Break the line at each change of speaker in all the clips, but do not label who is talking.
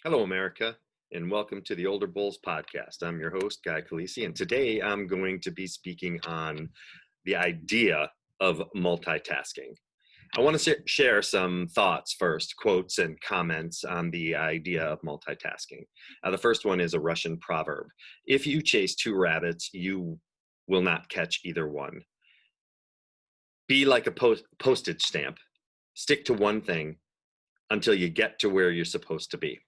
Hello, America, and welcome to the Older Bulls podcast. I'm your host, Guy Calisi, and today I'm going to be speaking on the idea of multitasking. I want to share some thoughts first, quotes and comments on the idea of multitasking. The first one is a Russian proverb. If you chase two rabbits, you will not catch either one. Be like a postage stamp. Stick to one thing until you get to where you're supposed to be.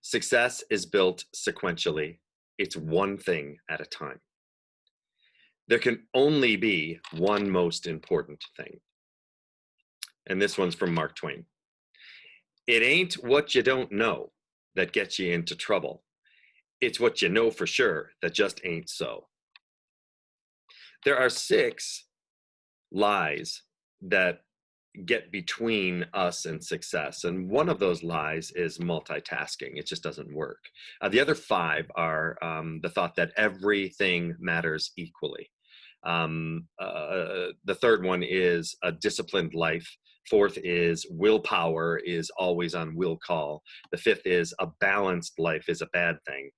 Success is built sequentially. It's one thing at a time. There can only be one most important thing. And this one's from Mark Twain. It ain't what you don't know that gets you into trouble. It's what you know for sure that just ain't so. There are 6 lies that get between us and success. And one of those lies is multitasking. It just doesn't work. The other 5 are the thought that everything matters equally. The third one is a disciplined life. Fourth is willpower is always on will call. The fifth is a balanced life is a bad thing.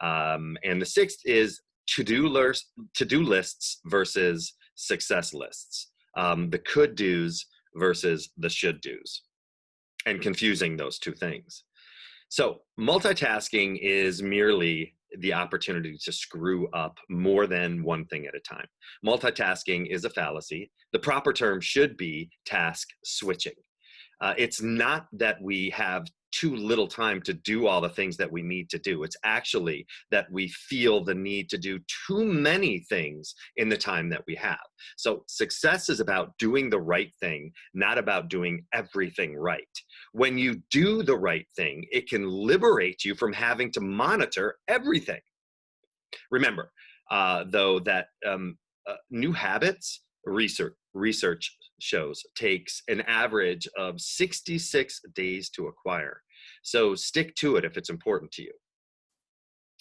And the sixth is to-do lists versus success lists. The could do's versus the should do's, and confusing those two things. So multitasking is merely the opportunity to screw up more than one thing at a time. Multitasking is a fallacy. The proper term should be task switching. It's not that we have too little time to do all the things that we need to do. It's actually that we feel the need to do too many things in the time that we have. So success is about doing the right thing, not about doing everything right. When you do the right thing, it can liberate you from having to monitor everything. Remember, though, that new habits, research shows, takes an average of 66 days to acquire. So stick to it if it's important to you.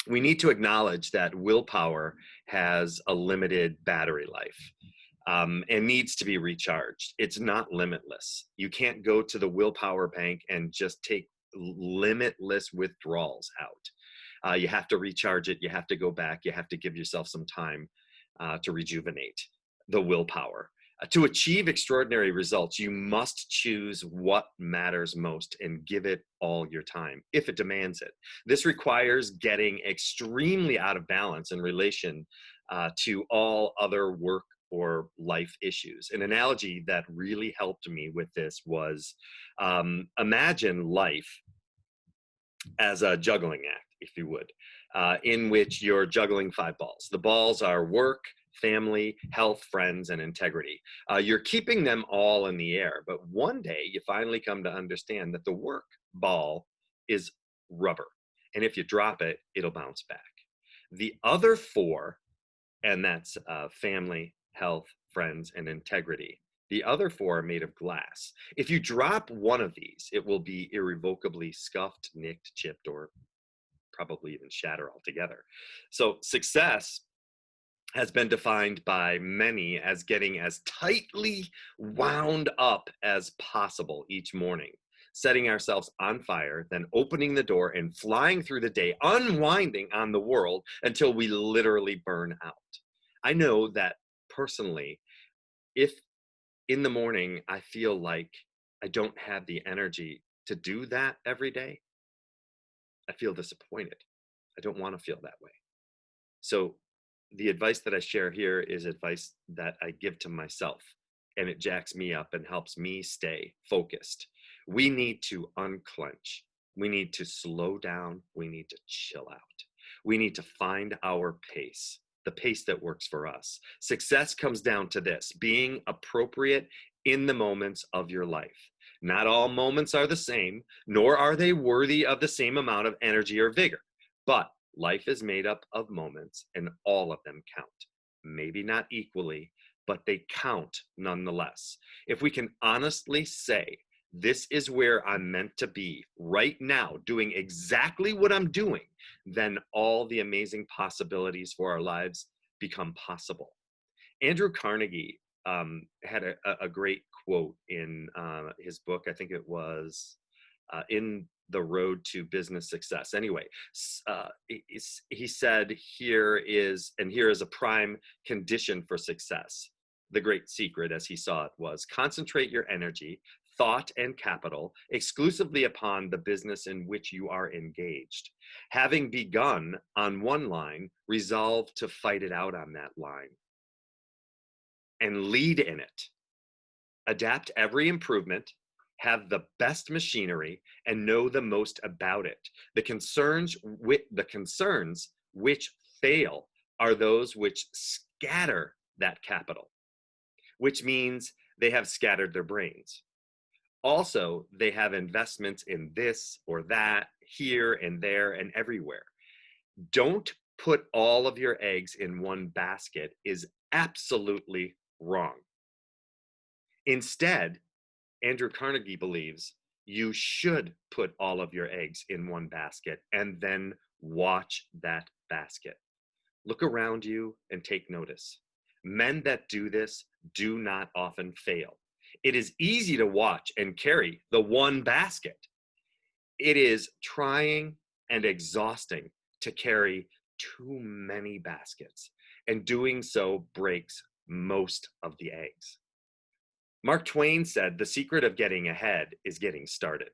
We need to acknowledge that willpower has a limited battery life. And needs to be recharged. It's not limitless. You can't go to the willpower bank and just take limitless withdrawals out. You have to recharge it. You have to go back. You have to give yourself some time to rejuvenate the willpower. To achieve extraordinary results, you must choose what matters most and give it all your time if it demands it. This requires getting extremely out of balance in relation to all other work or life issues. An analogy that really helped me with this was imagine life as a juggling act, if you would, in which you're juggling 5 balls. The balls are work, family, health, friends, and integrity. You're keeping them all in the air, but one day you finally come to understand that the work ball is rubber, and if you drop it, it'll bounce back. The other 4, and that's family, health, friends, and integrity. The other 4 are made of glass. If you drop one of these, it will be irrevocably scuffed, nicked, chipped, or probably even shatter altogether. So success has been defined by many as getting as tightly wound up as possible each morning, setting ourselves on fire, then opening the door and flying through the day, unwinding on the world until we literally burn out. I know that personally, if in the morning I feel like I don't have the energy to do that every day, I feel disappointed. I don't want to feel that way. So the advice that I share here is advice that I give to myself, and it jacks me up and helps me stay focused. We need to unclench. We need to slow down. We need to chill out. We need to find our pace, the pace that works for us. Success comes down to this: being appropriate in the moments of your life. Not all moments are the same, nor are they worthy of the same amount of energy or vigor, but life is made up of moments, and all of them count. Maybe not equally, but they count nonetheless. If we can honestly say, this is where I'm meant to be right now, doing exactly what I'm doing, then all the amazing possibilities for our lives become possible. Andrew Carnegie had a great quote in his book. I think it was in the road to business success. Anyway, he said, here is a prime condition for success. The great secret, as he saw it, was concentrate your energy, thought, and capital exclusively upon the business in which you are engaged. Having begun on one line, resolve to fight it out on that line and lead in it. Adapt every improvement, have the best machinery, and know the most about it. The concerns which fail are those which scatter that capital, which means they have scattered their brains. Also, they have investments in this or that, here and there and everywhere. Don't put all of your eggs in one basket is absolutely wrong. Instead, Andrew Carnegie believes you should put all of your eggs in one basket and then watch that basket. Look around you and take notice. Men that do this do not often fail. It is easy to watch and carry the one basket. It is trying and exhausting to carry too many baskets, and doing so breaks most of the eggs. Mark Twain said, the secret of getting ahead is getting started.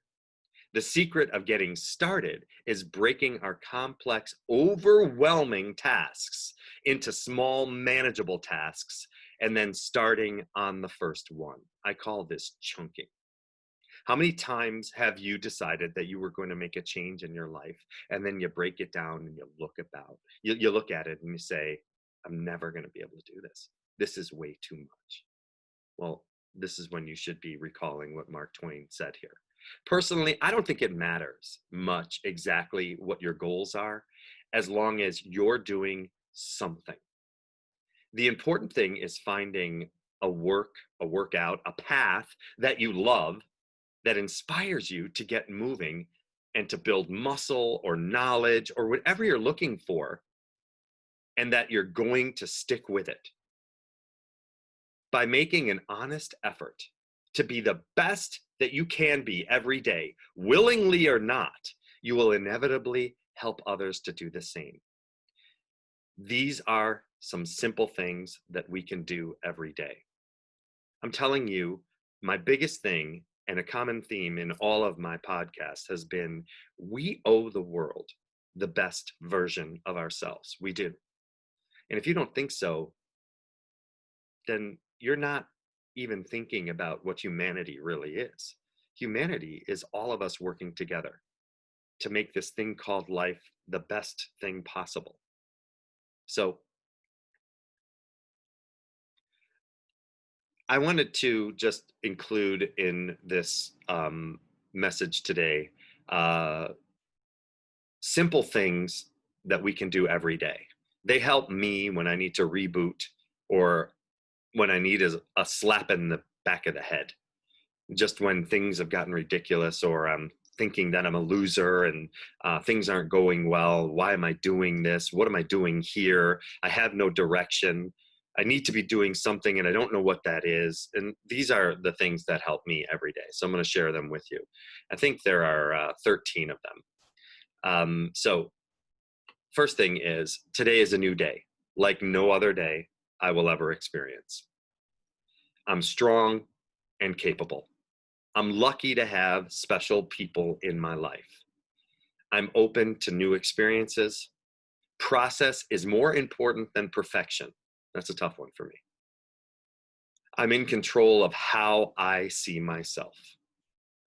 The secret of getting started is breaking our complex, overwhelming tasks into small, manageable tasks, and then starting on the first one. I call this chunking. How many times have you decided that you were going to make a change in your life, and then you break it down and you look at it and you say, I'm never going to be able to do this. This is way too much. Well, this is when you should be recalling what Mark Twain said here. Personally, I don't think it matters much exactly what your goals are, as long as you're doing something. The important thing is finding a workout, a path that you love, that inspires you to get moving and to build muscle or knowledge or whatever you're looking for, and that you're going to stick with it. By making an honest effort to be the best that you can be every day, willingly or not, you will inevitably help others to do the same. These are some simple things that we can do every day. I'm telling you, my biggest thing and a common theme in all of my podcasts has been, we owe the world the best version of ourselves. We do. And if you don't think so, then you're not even thinking about what humanity really is. Humanity is all of us working together to make this thing called life the best thing possible. So I wanted to just include in this message today simple things that we can do every day. They help me when I need to reboot, or when I need a slap in the back of the head. Just when things have gotten ridiculous, or I'm thinking that I'm a loser and things aren't going well. Why am I doing this? What am I doing here? I have no direction. I need to be doing something and I don't know what that is. And these are the things that help me every day. So I'm going to share them with you. I think there are 13 of them. So first thing is, today is a new day, like no other day I will ever experience. I'm strong and capable. I'm lucky to have special people in my life. I'm open to new experiences. Process is more important than perfection. That's a tough one for me. I'm in control of how I see myself.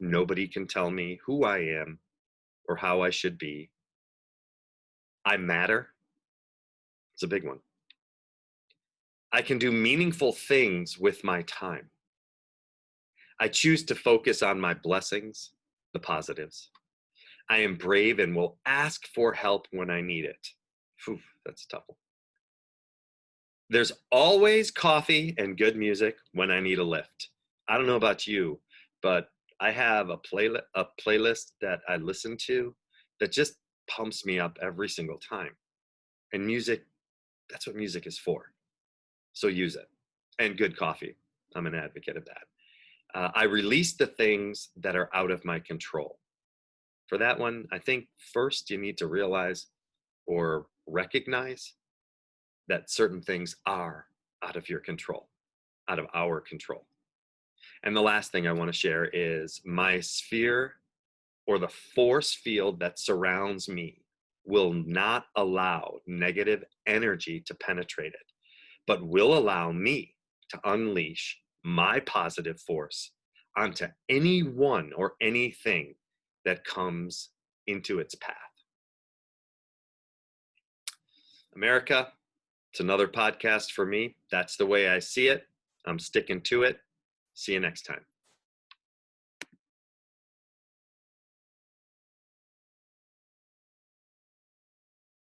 Nobody can tell me who I am or how I should be. I matter. It's a big one. I can do meaningful things with my time. I choose to focus on my blessings, the positives. I am brave and will ask for help when I need it. Phew, that's a tough one. There's always coffee and good music when I need a lift. I don't know about you, but I have a playlist that I listen to that just pumps me up every single time. And music, that's what music is for. So use it. And good coffee. I'm an advocate of that. I release the things that are out of my control. For that one, I think first you need to realize or recognize that certain things are out of your control, out of our control. And the last thing I want to share is my sphere or the force field that surrounds me will not allow negative energy to penetrate it, but will allow me to unleash my positive force onto anyone or anything that comes into its path. America, it's another podcast for me. That's the way I see it. I'm sticking to it. See you next time.